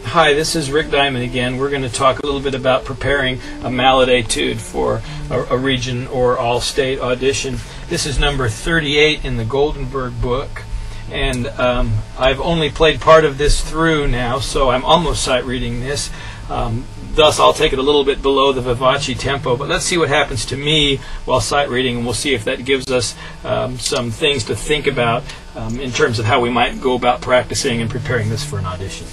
Hi, this is Rick Dimond again. We're going to talk a little bit about preparing a mallet etude for a region or all-state audition. This is number 38 in the Goldberg book, and I've only played part of this through now, so I'm almost sight reading this. Thus, I'll take it a little bit below the vivace tempo, but let's see what happens to me while sight reading, and we'll see if that gives us some things to think about in terms of how we might go about practicing and preparing this for an audition.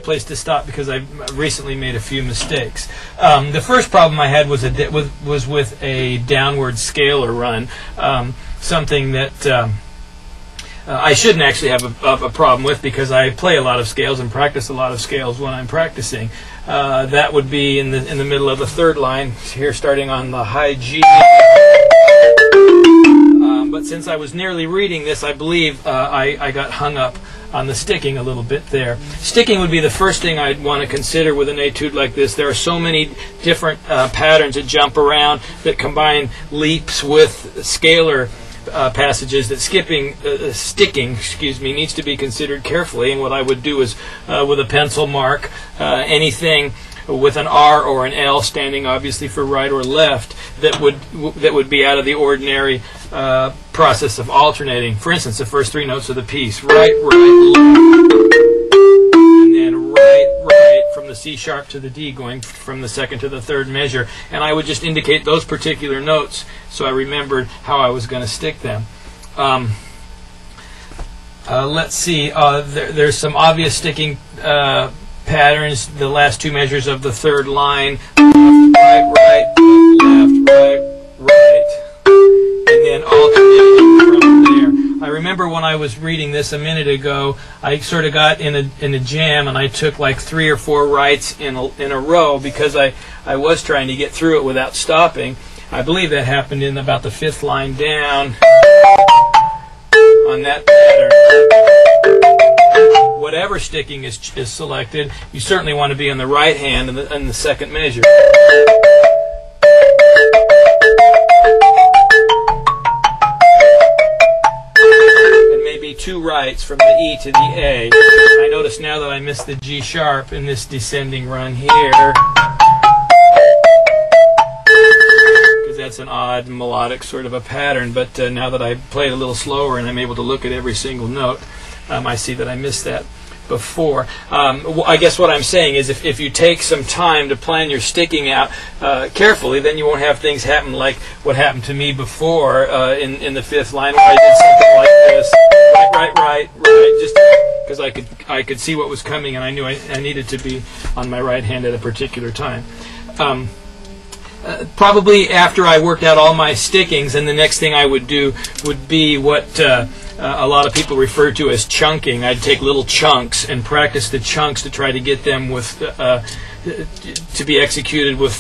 Place to stop because I recently made a few mistakes. The first problem I had was with a downward scalar run, something that I shouldn't actually have a problem with because I play a lot of scales and practice a lot of scales when I'm practicing. That would be in the middle of the third line here, starting on the high G. But since I was nearly reading this, I believe I got hung up on the sticking a little bit there. Sticking would be the first thing I'd want to consider with an etude like this. There are so many different patterns that jump around that combine leaps with scalar passages that sticking needs to be considered carefully. And what I would do is with a pencil mark anything with an R or an L standing obviously for right or left that would be out of the ordinary process of alternating. For instance, the first three notes of the piece: right, right, left, and then right, right from the C sharp to the D, going from the second to the third measure. And I would just indicate those particular notes so I remembered how I was going to stick them. Let's see. There's some obvious sticking patterns. The last two measures of the third line: left, right, right, left, right, right, and then alternating from there. I remember when I was reading this a minute ago, I sort of got in a jam, and I took like 3 or 4 rights in a row because I was trying to get through it without stopping. I believe that happened in about the 5th line down on that pattern. Whatever sticking is selected, you certainly want to be on the right hand in the second measure. And maybe 2 rights from the E to the A. I notice now that I missed the G sharp in this descending run here, because that's an odd melodic sort of a pattern. But now that I played a little slower and I'm able to look at every single note, I see that I missed that before. I guess what I'm saying is if you take some time to plan your sticking out carefully, then you won't have things happen like what happened to me before in the 5th line, where I did something like this: right, right, right, right, just because I could see what was coming, and I knew I needed to be on my right hand at a particular time. Probably after I worked out all my stickings, and the next thing I would do would be what a lot of people refer to as chunking. I'd take little chunks and practice the chunks to try to get them to be executed with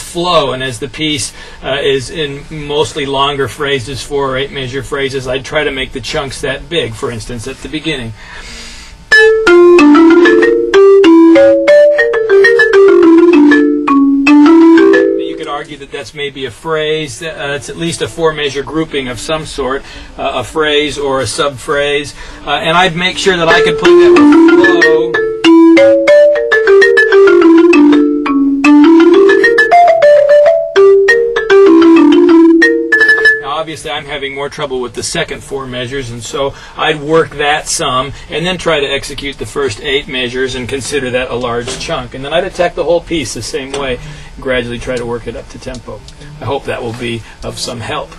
flow. And as the piece is in mostly longer phrases, 4 or 8 measure phrases, I'd try to make the chunks that big. For instance, at the beginning. Argue that that's maybe a phrase. It's at least a 4-measure grouping of some sort, a phrase or a sub-phrase, and I'd make sure that I could play that with flow. Now, obviously, I'm having more trouble with the second 4 measures, and so I'd work that some, and then try to execute the first 8 measures and consider that a large chunk. And then I'd attack the whole piece the same way, gradually try to work it up to tempo. I hope that will be of some help.